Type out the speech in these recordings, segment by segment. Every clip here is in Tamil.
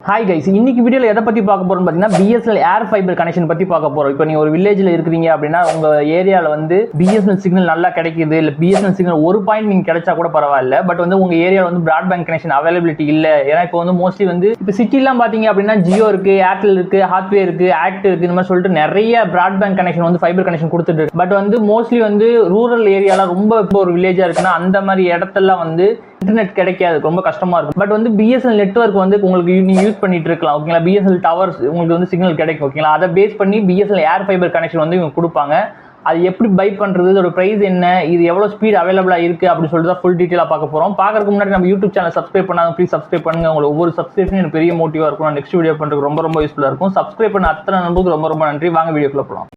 ஹாய் கைஸ், இன்னைக்கு வீடியோவில் எதை பற்றி பார்க்க போகிறோம்னு பார்த்தீங்கன்னா பிஎஸ்என்எல் ஏர் ஃபைபர் கனெக்ஷன் பற்றி பார்க்க போகிறோம். இப்போ நீங்கள் ஒரு வில்லேஜில் இருக்கிறீங்க அப்படின்னா உங்கள் ஏரியாவில் வந்து பிஎஸ்என்எல் சிக்னல் நல்லா கிடைக்குது, இல்லை பிஎஸ்என்எல் சிக்னல் ஒரு பாயிண்ட் நீங்கள் கிடைச்சா கூட பரவாயில்ல. பட் வந்து உங்கள் ஏரியாவில் வந்து பிராட்பேண்ட் கனெக்ஷன் அவைலபிலிட்டி இல்லை. ஏன்னா இப்போ வந்து மோஸ்ட்லி வந்து இப்போ சிட்டிலாம் பார்த்தீங்க அப்படின்னா ஜியோ இருக்குது, ஏர்டெல் இருக்குது, ஹாத்வே இருக்குது, ஆக்ட் இருக்குது, இந்த மாதிரி சொல்லிட்டு நிறைய பிராட்பேண்ட் கனெக்ஷன் வந்து ஃபைபர் கனெக்ஷன் கொடுத்துட்டு இருக்கு. பட் வந்து மோஸ்ட்லி வந்து ரூரல் ஏரியாவில் ரொம்ப இப்போ ஒரு வில்லேஜாக இருக்குன்னா அந்த மாதிரி இடத்தெல்லாம் வந்து இன்டர்நெட் கிடைக்காது, ரொம்ப கஷ்டமா இருக்கும். பட் வந்து பிஎஸ்என்எல் நெட்வொர்க் வந்து உங்களுக்கு நீங்க யூஸ் பண்ணிட்டு இருக்கலாம். ஓகேங்களா, பிஎஸ்என்எல் டவர்ஸ் உங்களுக்கு வந்து சிக்னல் கிடைக்கும். ஓகேங்களா, அதை பேஸ் பண்ணி பிஎஸ்என்எல் ஏர் ஃபைபர் கனெக்ஷன் வந்து இவங்க கொடுப்பாங்க. அது எப்படி பை பண்றது, இதோட பிரைஸ் என்ன, இது எவ்வளவு ஸ்பீட் அவைலபிளா இருக்கு அப்படின்னு சொல்லிட்டு தான் ஃபுல் டீட்டெயிலா பார்க்க போறோம். பார்க்கறதுக்கு முன்னாடி நம்ம யூடியூப் சேனல் சப்ஸ்கிரைப் பண்ணாங்க, ப்ளீஸ் சப்ஸ்கிரைப் பண்ணுங்க. உங்களுக்கு ஒவ்வொரு சப்ஸ்கிரிப்ஷன் எனக்கு பெரிய மோட்டிவா இருக்கும். நெக்ஸ்ட் வீடியோ பண்றதுக்கு ரொம்ப யூஸ்ஃபுல்லா இருக்கும். சப்ஸ்கிரைப் பண்ண அத்தனை நண்பர்களுக்கு ரொம்ப நன்றி. வாங்க வீடியோக்குள்ள போலாம்.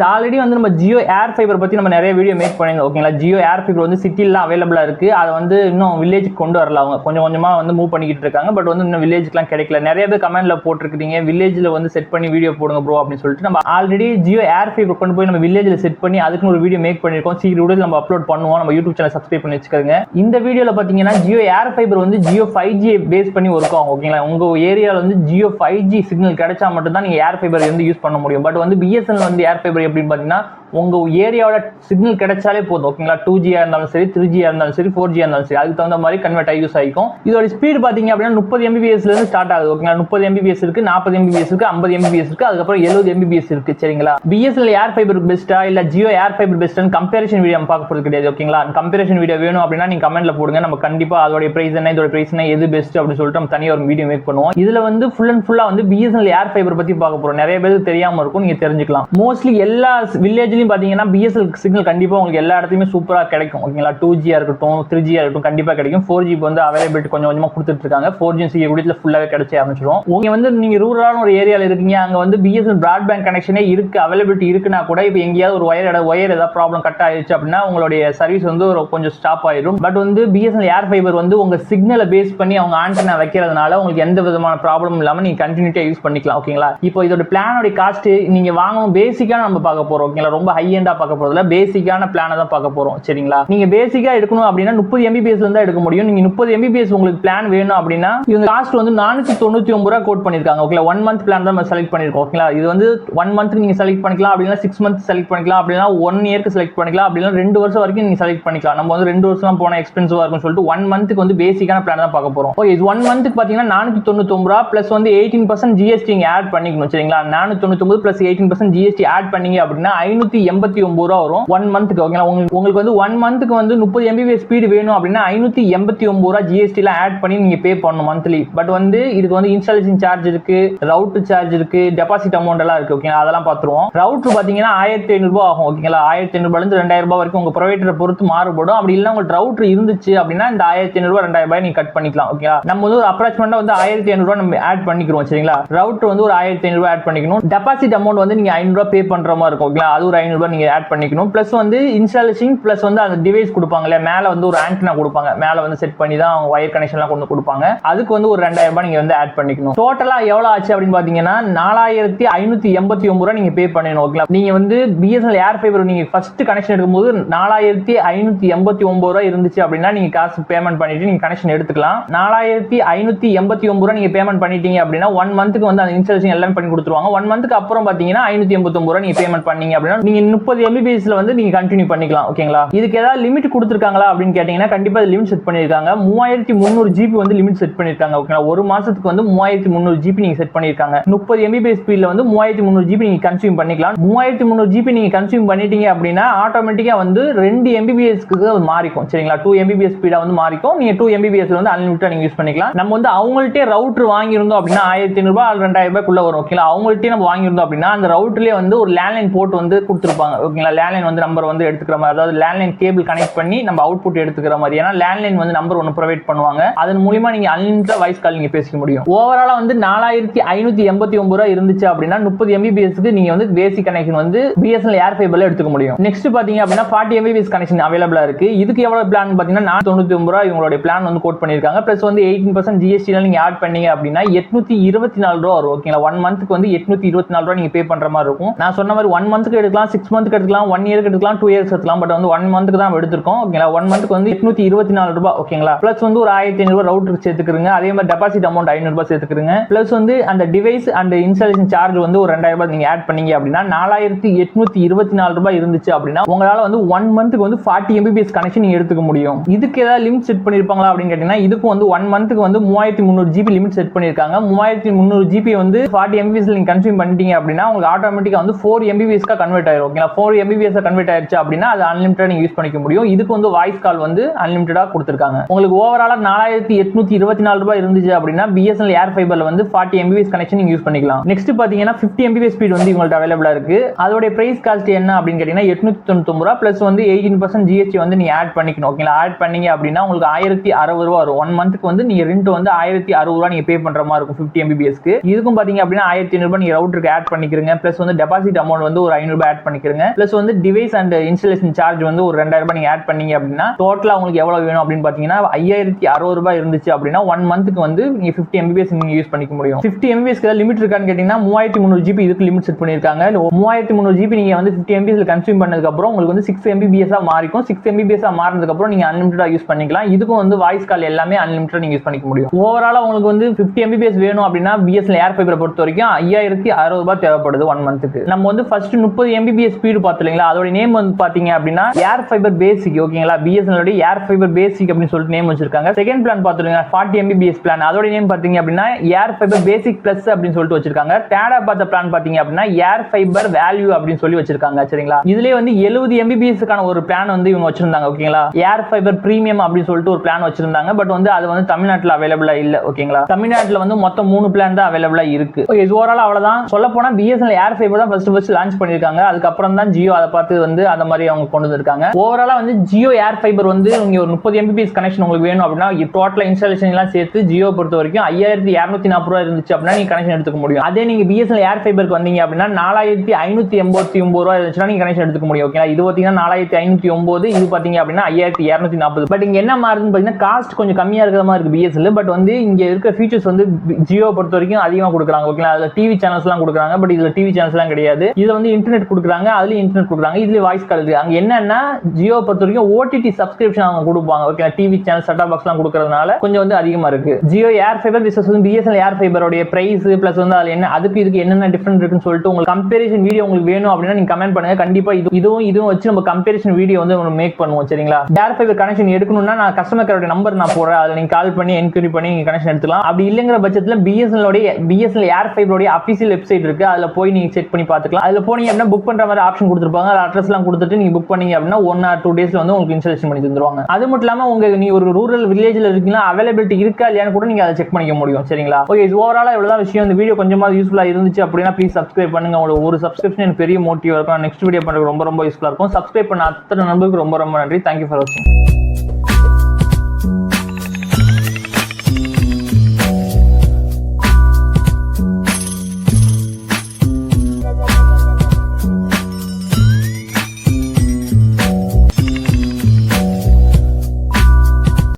ஆல்ரெடி வந்து நம்ம ஜியோ ஏர் ஃபைபர் பற்றி நம்ம நிறைய வீடியோ மேக் பண்ணியிருந்தோம். ஓகேங்களா, ஜியோ ஏர் ஃபைபர் வந்து சிட்டிலாம் அவைலபிளாக இருக்குது. அதை வந்து இன்னும் வில்லேஜுக்கு கொண்டு வரல, அவங்க கொஞ்சமாக வந்து மூவ் பண்ணிக்கிட்டு இருக்காங்க. பட் வந்து இன்னும் வில்லேஜுக்குலாம் கிடைக்கல. நிறைய பேர் கமெண்ட்டில் போட்டிருக்கீங்க வில்லேஜில் வந்து செட் பண்ணி வீடியோ போடுங்க ப்ரோ அப்படின்னு சொல்லிட்டு. நம்ம ஆல்ரெடி ஜியோ ஏர் ஃபைபர் கொண்டு போய் நம்ம வில்லேஜில் செட் பண்ணி அதுக்குன்னு ஒரு வீடியோ மேக் பண்ணியிருக்கோம். சீக்கிரம் வீடியோ நம்ம அப்லோட் பண்ணுவோம். நம்ம யூடியூப் சேனல் சப்ஸ்கிரைப் பண்ணி வச்சுக்கோங்க. இந்த வீடியோவில் பார்த்தீங்கன்னா ஜியோ ஏர் ஃபைபர் வந்து ஜியோ 5G பேஸ் பண்ணி ஒர்க் ஆகும். ஓகேங்களா, உங்கள் ஏரியாவில் வந்து ஜியோ 5G சிக்னல் கிடைச்சா மட்டும் தான் நீங்கள் ஏர் ஃபைபர் வந்து யூஸ் பண்ண முடியும். பட் வந்து பிஎஸ்என்எல் வந்து ஏர் ஃபைபர் எப்படின்னு பார்த்தீங்கன்னா உங்க ஏரியாவோட சிக்னல் கிடைச்சாலே போதும். ஓகேங்களா, 2G இருந்தாலும் சரி, 3G இருந்தாலும் சரி, 4G இருந்தாலும் சரி, அதுக்கு தகுந்த மாதிரி கன்வெர்ட் ஆகி யூஸ் ஆகிக்கும். இதோட ஸ்பீட் பாத்தீங்க அப்படின்னா 30 Mbps இருந்து ஸ்டார்ட் ஆகுது. ஓகேங்களா, 30 Mbps இருக்கு, 40 Mbps இருக்கு, 50 Mbps இருக்கு, அதுக்கப்புறம் 70 Mbps இருக்கு. சரிங்களா, பிஎஸ்என்எல் ஏர் ஃபைபர் பெஸ்டா இல்ல ஜியோ ஏர் ஃபைபர் பெஸ்ட்னு கம்பேரிசன் வீடியோ நம்ம பார்க்க போறது கிடையாது. ஓகேங்களா, கம்பேரிசன் வீடியோ வேணும் அப்படின்னா நீங்க கமெண்ட்ல போடுங்க. நம்ம கண்டிப்பா அதோட பிரைஸ் என்ன, இதோட பிரைஸ் என்ன, எது பெஸ்ட் அப்படின்னு சொல்லிட்டு நம்ம தனியாக ஒரு வீடியோ மேக் பண்ணுவோம். இதுல வந்து ஃபுல் அண்ட் ஃபுல்லா வந்து பிஎஸ்என்எல் ஏர் ஃபைபர் பத்தி பார்க்க போறோம். நிறைய பேருக்கு தெரியாம இருக்கும், நீங்க தெரிஞ்சுக்கலாம். மோஸ்ட்லி எல்லா வில்லேஜ்லயும் பாத்தீங்கன்னா பிஎஸ்என்எல் சிக்னல் கண்டிப்பா உங்களுக்கு எல்லா இடத்துலயுமே சூப்பரா கிடைக்கும். ஓகேங்களா, 2G இருக்கட்டும், 3G இருக்கட்டும், கண்டிப்பா கிடைக்கும். 4G வந்து அவைலபிலிட்டி கொஞ்சமா கொடுத்துட்டு இருக்காங்க. 4G கூடியத்துல ஃபுல்லாவே கிடைச்சே ஆரம்பிச்சிடும். உங்க வந்து நீங்க ரூரலான ஒரு ஏரியால இருக்கீங்க, அங்க வந்து பிஎஸ்என்எல் பிராட்பேண்ட் கனெக்ஷனே இருக்கு, அவைலபிலிட்டி இருக்குன்னா கூட இப்போ எங்கேயாவது ஒரு ஒயர் ஏதாவது ப்ராப்ளம் கட் ஆயிடுச்சு அப்படின்னா உங்களுடைய சர்வீஸ் வந்து கொஞ்சம் ஸ்டாப் ஆயிடும். பட் வந்து பிஎஸ்என்எல் ஏர் ஃபைபர் வந்து உங்க சிக்னலை பேஸ் பண்ணி அவங்க ஆண்டனா வைக்கிறதுனால உங்களுக்கு எந்த விதமான ப்ராப்ளம் இல்லாம நீங்க கண்டினியூட்டா யூஸ் பண்ணிக்கலாம். ஓகேங்களா, இப்போ இதோட பிளானோட காஸ்ட் நீங்க வாங்கணும் பேசிக்கா நம்ம பார்க்க போறோம். ஓகேங்களா, ரொம்ப ஹை எண்டா பார்க்க போறதுல பேசிக்கான பிளானை தான் பார்க்க போறோம். சரிங்களா, நீங்க பேசிக்கா எடுக்கணும் அப்படின்னா 30 Mbps இருந்தா எடுக்க முடியும். நீங்க 30 Mbps உங்களுக்கு பிளான் வேணும் அப்படின்னா இவங்க காஸ்ட் வந்து 499 ரூபாய் கோட் பண்ணிருக்காங்க. ஓகேங்களா, 1 மந்த் பிளான் தான் நம்ம செலக்ட் பண்ணிருக்கோம். ஓகேங்களா, இது வந்து 1 மந்த் நீங்க செலக்ட் பண்ணிக்கலாம், அப்படின்னா 6 மந்த் செலக்ட் பண்ணிக்கலாம், அப்படின்னா 1 இயர்க்கு செலக்ட் பண்ணிக்கலாம், அப்படின்னா 2 வருஷம் வரைக்கும் நீங்க செலக்ட் பண்ணிக்கலாம். நம்ம வந்து 2 வருஷம் போன எக்ஸ்பென்சிவா இருக்கும்னு சொல்லிட்டு 1 மந்த்துக்கு வந்து பேசிக்கான பிளான் தான் பார்க்க போறோம். ஓகே, இது 1 மந்த்துக்கு பாத்தீங்கன்னா 499 ரூபாய் பிளஸ் வந்து 18% GST நீங்க ஆட் பண்ணிக்கணும். சரிங்களா, 499 பிளஸ் 18% GST ஆட் பண்ணீங்க அப்படின்னா 589 ரூபாய் வரும் 1 மந்த்துக்கு. ஓகேங்களா, உங்களுக்கு வந்து 1 மந்த்துக்கு வந்து 30 Mbps ஸ்பீடு வேணும் அப்படின்னா 589 ரூபாய் GST எல்லாம் ஆட் பண்ணி நீங்க பே பண்ணணும் மந்த்லி. பட் வந்து இதுக்கு வந்து இன்ஸ்டாலேஷன் சார்ஜ் இருக்கு, ரவுட்டர் சார்ஜ் இருக்கு, டெபாசிட் அமௌண்ட் எல்லாம் இருக்கு. ஓகேங்களா, அதெல்லாம் பார்த்துருவோம். ரவுட்டர் பாத்தீங்கன்னா 1500 ரூபாய் ஆகும். ஓகேங்களா, 1500 ரூபாயில இருந்து 2000 ரூபாய் வரைக்கும் உங்க ப்ரொவைடரை பொறுத்து மாறுபடும். அப்படி இல்லை உங்களுக்கு ரவுட்டர் இருந்துச்சு அப்படின்னா இந்த 1500 ரூபாய் 2000 ரூபாய் நீங்க கட் பண்ணிக்கலாம். ஓகேங்களா, நம்ம வந்து ஒரு அப்ராக்சிமேட்டா வந்து 1500 ரூபாய் நம்ம ஆட் பண்ணிக்கிறோம். சரிங்களா, ரவுட்டர் வந்து ஒரு 1500 ரூபாய் ஆட் பண்ணிக்கணும். டெபாசிட் அமௌண்ட் வந்து நீங்க 500 ரூபாய் பே பண்ற மாதிரி இருக்கும். ஓகேங்களா, அது ஒரு 500 ரூபாய் நீங்க ஆட் பண்ணிக்கணும். பிளஸ் வந்து இன்ஸ்டாலேஷன் பிளஸ் வந்து அந்த டிவைஸ் கொடுப்பாங்கல்ல, மேல வந்து ஒரு ஆண்டனா கொடுப்பாங்க, மேல வந்து செட் பண்ணி தான் வயர் கனெக்ஷன்லாம் கொண்டு கொடுப்பாங்க. அதுக்கு வந்து ஒரு 2000 ரூபாய் நீங்க வந்து ஆட் பண்ணிக்கணும். டோட்டலா எவ்வளவு ஆச்சு அப்படின்னு பாத்தீங்கன்னா 4589 ரூபாய் நீங்க பே பண்ணணும். ஓகேங்களா, நீங்க வந்து பிஎஸ்என்எல் ஏர் ஃபைபர் நீங்க ஃபர்ஸ்ட் கனெக்ஷன் எடுக்கும்போது 4589 ரூபாய் இருந்துச்சு அப்படின்னா நீங்க காசு பேமெண்ட் பண்ணிட்டு நீங்க கனெக்ஷன் எடுத்துக்கலாம். 4589 ரூபாய் நீங்க பேமெண்ட் பண்ணிட்டீங்க அப்படின்னா 1 மந்த்துக்கு வந்து அந்த இன்ஸ்டாலேஷன் எல்லாம் பண்ணி கொடுத்துருவாங்க. 1 மந்த்துக்கு அப்புறம் பாத்தீங்கன்னா 589 ரூபாய் நீங்க பேமெண்ட் பண்ணீங்க அப்படின்னா நீங்க 30 Mbps வந்து நீங்க கண்டினியூ பண்ணிக்கலாம். ஓகேங்களா, இதுக்கு ஏதாவது லிமிட் கொடுத்துருக்காங்களா அப்படின்னு கேட்டீங்கன்னா கண்டிப்பா லிமிட் செட் பண்ணிருக்காங்க. 3300 GB வந்து லிமிட் செட் பண்ணிருக்காங்க. ஓகேங்களா, ஒரு மாசத்துக்கு வந்து 3300 GB நீங்க செட் பண்ணிருக்காங்க. 30 Mbps ஸ்பீட்ல வந்து 3300 GB நீங்க கன்சியூம் பண்ணிக்கலாம். 3300 GB நீங்க கன்சியூம் பண்ணிட்டீங்க அப்படின்னா ஆட்டோமேட்டிக்கா வந்து 2 Mbps மாறிக்கும். சரிங்களா, 2 Mbps ஸ்பீடா வந்து மாறிக்கும். நீங்க 2 Mbps வந்து அன்லிமிட்டட் நீங்க யூஸ் பண்ணிக்கலாம். நம்ம வந்து அவங்கள்ட்டே ரவுட்டர் வாங்கியிருந்தோம் அப்படின்னா 1500 ரூபாய் 2000 ரூபாய்க்குள்ள வரும். ஓகேங்களா, அவங்கள்ட்டே நம்ம வாங்கியிருந்தோம் அப்படின்னா அந்த ரவுட்டர்லயே வந்து ஒரு லேண்ட்லைன் போர்ட் வந்து கொடுத்துருப்பாங்க. ஓகேங்களா, லேண்ட்லைன் வந்து நம்பர் வந்து எடுத்துக்கிற மாதிரி, அதாவது லேண்ட்லைன் கேபிள் கனெக்ட் பண்ணி நம்ம அவுட்புட் எடுத்துக்கிற மாதிரி. ஏன்னா லேண்ட்லைன் வந்து நம்பர் ஒன்று ப்ரொவைட் பண்ணுவாங்க. அதன் மூலமா நீங்க அன்லிமிட்டட் வாய்ஸ் கால் நீங்க பேசிக்க முடியும். ஓவராலா வந்து 4589 ரூபாய் இருந்துச்சு அப்படின்னா 30 Mbps நீங்க வந்து பேசிக் கனெக்ஷன் வந்து பிஎஸ்என்எல் ஏர் ஃபைபர்ல எடுத்துக்க முடியும். நெக்ஸ்ட் பாத்தீங்க அப்படின்னா 40 Mbps கனெக்ஷன் அவைலபிளா இருக்கு. இதுக்கு எவ்வளவு பிளான் பாத்தீங்கன்னா 499 ரூபாய் இவங்களுடைய பிளான் வந்து கோட் பண்ணிருக்காங்க. பிளஸ் வந்து 18% GST நீங்க ஆட் பண்ணீங்க அப்படின்னா 824 ரூபாய் வரும். ஓகேங்களா, 1 மந்த்துக்கு வந்து 824 ரூபாய் நீங்க பே பண்ற மாதிரி இருக்கும். நான் சொன்ன மாதிரி 1 மந்த்துக்கு எடுக்கலாம், 6 மந்த்க்கு எடுத்துக்கலாம், 1 இயருக்கு எடுத்துக்கலாம், 2 இயர்ஸ் எடுத்துக்கலாம். பட் வந்து 1 மந்த்க்கு தான் எடுத்திருக்கோம் ஓகேங்களா. 1 மந்த்க்கு வந்து 824 ரூபாய் ஓகேங்களா. பிளஸ் வந்து ஒரு 1500 ரூபாய் ரவுட்டருக்கு சேர்த்துக்கிறீங்க. அதே மாதிரி டெபாசிட் அமௌண்ட் 500 ரூபாய் சேர்த்துக்கிறீங்க. பிளஸ் வந்து அந்த டிவைஸ் அண்ட் இன்ஸ்டாலேஷன் சார்ஜ் வந்து ஒரு 2000 ரூபாய் நீங்க ஆட் பண்ணீங்க அப்படின்னா 4824 ரூபாய் இருந்துச்சு அப்படின்னா உங்களால வந்து 1 மந்த்க்கு வந்து 40 Mbps கனெக்ஷன் நீங்க எடுத்துக்க முடியும். இதுக்கு ஏதாவது லிமிட் செட் பண்ணிருப்பாங்களா அப்படின்னு கேட்டீங்கன்னா இதுக்கு வந்து 1 மந்த்க்கு வந்து 3300 GB லிமிட் செட் பண்ணிருக்காங்க. 3300 GB வந்து 40 Mbps நீங்க கன்சியூம் பண்ணிட்டீங்க அப்படின்னா உங்களுக்கு ஆட்டோமேட்டிக்கா வந்து 4 Mbps கன்வெர்ட் ஆயிரும் ஓகேங்களா. 4 Mbps கன்வெர்ட் ஆயிருச்சு அப்படின்னா அது அன்லிமிட்டட் நீங்க யூஸ் பண்ணிக்க முடியும். இதுக்கு வந்து வாய்ஸ் கால் வந்து அன்லிமிட்டடா கொடுத்திருக்காங்க. உங்களுக்கு ஓவராலா 4824 ரூபாய் இருந்துச்சு அப்படின்னா BSNL ஏர் ஃபைபர்ல வந்து 40 Mbps கனெக்ஷன் நீங்க யூஸ் பண்ணிக்கலாம். நெக்ஸ்ட் பாத்தீங்கன்னா 50 Mbps ஸ்பீட் வந்து உங்களுக்கு அவைலபிளா இருக்கு. அதோட பிரைஸ் காஸ்ட் என்ன அப்படின்னு கேட்டீங்கன்னா 899 ரூபாய் பிளஸ் வந்து 18% GST வந்து நீங்க ஆட் பண்ணிக்கணும் ஓகேங்களா. ஆட் பண்ணீங்க அப்படின்னா உங்களுக்கு 1060 ரூபாய் வரும். 1 மந்த்க்கு வந்து நீங்க ரெண்ட் வந்து 1060 ரூபாய் நீங்க பே பண்ற மாதிரி இருக்கும் 50 Mbps க்கு. இதுக்கும் பாத்தீங்க அப்படின்னா 1500 ரூபாய் நீங்க ரவுட்டருக்கு ஆட் பண்ணிக்கிறீங்க. பிளஸ் வந்து டெபாசிட் அமௌண்ட் வந்து ஒரு 500 ரூபாய் ஆட் பண்ணிக்கிறீங்க. பிளஸ் வந்து டிவைஸ் அண்ட் இன்ஸ்டாலேஷன் சார்ஜ் வந்து ஒரு 2000 ரூபாய் நீங்க ஆட் பண்ணீங்க அப்படின்னா டோட்டலா உங்களுக்கு எவ்வளவு வேணும் அப்படின்னு பாத்தீங்கன்னா 5060 ரூபாய் இருந்துச்சு அப்படின்னா 1 மந்த்க்கு வந்து நீங்க 50 Mbps நீங்க யூஸ் பண்ணிக்க முடியும். 50 Mbps க்கு லிமிட் இருக்கான்னு கேட்டீங்கன்னா 3300 GB இதுக்கு லிமிட் செட் பண்ணிருக்காங்க. 3300 GB நீங்க வந்து 50 Mbps கன்சியூம் பண்ணதுக்கு அப்புறம் உங்களுக்கு வந்து 6 Mbps மாறிக்கும். 6 Mbps மாறினதுக்கு அப்புறம் நீங்க அன்லிமிட்டடா யூஸ் பண்ணிக்கலாம். இதுக்கும் வந்து வாய்ஸ் கால் எல்லாமே அன்லிமிட்டட் நீங்க யூஸ் பண்ணிக்க முடியும். ஓவராலா உங்களுக்கு வந்து 50 Mbps வேணும் அப்படின்னா BSNL ஏர் ஃபைபரை பொறுத்த வரைக்கும் 5060 ரூபாய் தேவைப்படுது 1 மந்த்க்கு. நம்ம வந்து ஃபர்ஸ்ட் 30 Mbps ஸ்பீடு பாத்தீங்களா அதோட நேம் வந்து பாத்தீங்க அப்படின்னா ஏர் ஃபைபர் பேசிக் ஓகேங்களா. BSNL ஓட ஏர் ஃபைபர் பேசிக் அப்படின்னு சொல்லிட்டு நேம் வச்சிருக்காங்க. செகண்ட் பிளான் பாத்துருங்க 40 Mbps பிளான் அதோட நேம் பாத்தீங்க அப்படின்னா ஏர் ஃபைபர் பேசிக் பிளஸ் அப்படின்னு சொல்லிட்டு வச்சிருக்காங்க. தேர்டா பார்த்த பிளான் பாத்தீங்க அப்படின்னா ஏர் ஃபைபர் வேல்யூ அப்படின்னு சொல்லி வச்சிருக்காங்க சரிங்களா. இதுலயே வந்து 70 Mbps க்கான ஒரு பிளான் வந்து இவங்க வச்சிருந்தாங்க ஓகேங்களா. ஏர் ஃபைபர் பிரீமியம் அப்படின்னு சொல்லிட்டு ஒரு பிளான் வச்சிருந்தாங்க. பட் வந்து அது வந்து தமிழ்நாட்டுல அவைலபிளா இல்ல ஓகேங்களா. தமிழ்நாட்டுல வந்து மொத்தம் 3 பிளான் தான் அவைலபிளா இருக்கு. ஓவரால் அவ்வளவுதான். சொல்ல போனா BSNL ஏர் ஃபைபர் தான் ஃபர்ஸ்ட் லான்ச் பண்ணிருக்காங்க. அதுக்கப்புறம் தான் ஜியோ அதை பார்த்து வந்து அந்த மாதிரி அவங்க கொண்டு வந்திருக்காங்க. ஓவராலா வந்து ஜியோ ஏர் ஃபைபர் வந்து நீங்க ஒரு 30 Mbps கனெக்ஷன் உங்களுக்கு வேணும் அப்படின்னா டோட்டல் இன்ஸ்டாலேஷன் எல்லாம் சேர்த்து ஜியோ பொறுத்த வரைக்கும் 5240 ரூபாய் இருந்துச்சு அப்படின்னா நீங்க கனெக்ஷன் எடுத்துக்க முடியும். அதே நீங்க BSNL ஏர் ஃபைபருக்கு வந்தீங்க அப்படின்னா 4589 ரூபாய் இருந்துச்சுன்னா நீங்க கனெக்ஷன் எடுத்துக்க முடியும் ஓகேங்களா. இது பாத்தீங்கன்னா 4509 இது பாத்தீங்க அப்படின்னா 5240. பட் இங்க என்ன மாறுதுன்னு பாத்தீங்கன்னா காஸ்ட் கொஞ்சம் கம்மியா இருக்கிற மாதிரி இருக்கு BSNL. பட் வந்து இங்க இருக்க ஃபீச்சர்ஸ் வந்து ஜியோ பொறுத்த வரைக்கும் அதிகமா கொடுக்குறாங்க ஓகேங்களா. அதுல டிவி சேனல்ஸ் எல்லாம் கொடுக்குறாங்க. பட் இதுல டிவி சேனல்ஸ் எல்லாம் கிடையாது. இதுல வந்து இன்டர்நெட் கொடுக்குறாங்க. அதுல இன்டர்நெட் கொடுக்குறாங்க. இதுல வாய்ஸ் கால் இருக்கு. அங்க என்னன்னா ஜியோ பொறுத்த வரைக்கும் OTT சப்ஸ்கிரிப்ஷன் அவங்க கொடுப்பாங்க okay. TV channel set top box எல்லாம் கொடுக்கறதுனால கொஞ்சம் வந்து அதிகமா இருக்கு. ஜியோ ஏர் ஃபைபர் விசஸ் வந்து BSNL ஏர் ஃபைபரோட பிரைஸ் பிளஸ் வந்து அதுல என்ன அதுக்கு இதுக்கு என்னென்ன டிஃபரன்ஸ் இருக்குன்னு சொல்லிட்டு உங்களுக்கு கம்பேரிசன் வீடியோ உங்களுக்கு வேணும் அப்படின்னா நீங்க கமெண்ட் பண்ணுங்க. கண்டிப்பா இதுவும் வச்சு நம்ம கம்பேரிசன் வீடியோ வந்து நம்ம மேக் பண்ணுவோம் சரிங்களா. ஏர் ஃபைபர் கனெக்ஷன் எடுக்கணும்னா நான் கஸ்டமர் கேரோட நம்பர் நான் போடுறேன். அதுல நீங்க கால் பண்ணி என்கொயரி பண்ணி நீங்க கனெக்ஷன் எடுத்துக்கலாம். அப்படி இல்லங்கிற பட்சத்துல BSNL ஏர் ஃபைபரோட அபிஷியல் வெப்சைட் இருக்கு. அதுல போய் நீங்க செக் பண்ணி பாத்துக்கலாம். அதுல போனீங்க அப்படின்னா புக் பண்ற மாதிரி ஆப்ஷன் கொடுத்துருப்பாங்க. அட்ரஸ் எல்லாம் கொடுத்துட்டு நீங்க புக் பண்ணீங்க அப்படின்னா 1 or 2 டேஸ்ல வந்து உங்களுக்கு இன்ஸ்டாலேஷன் பண்ணி தந்துருவாங்க. அது மட்டும் இல்லாம நீ ஒரு ரூரல் வில்லேஜ்ல இருக்கீங்களா அவைலபிலிட்டி இருக்கா இல்லையான்னு கூட நீங்க அதை செக் பண்ணிக்க முடியும் சரிங்களா. ஓகே இது ஓவராலா இவ்வளவுதான் விஷயம். இந்த வீடியோ கொஞ்சமா யூஸ்ஃபுல்லா இருந்துச்சு அப்படின்னா ப்ளீஸ் சப்ஸ்கிரைப் பண்ணுங்க. உங்களுக்கு ஒரு சப்ஸ்கிரிப்ஷன் எனக்கு பெரிய மோட்டிவா இருக்கும். நெக்ஸ்ட் வீடியோ பண்றது ரொம்ப யூஸ்ஃபுல்லா இருக்கும். சப்ஸ்கிரைப் பண்ண அத்தனை நண்பர்களுக்கு ரொம்ப நன்றி. தேங்க்யூ ஃபார் வாட்சிங்.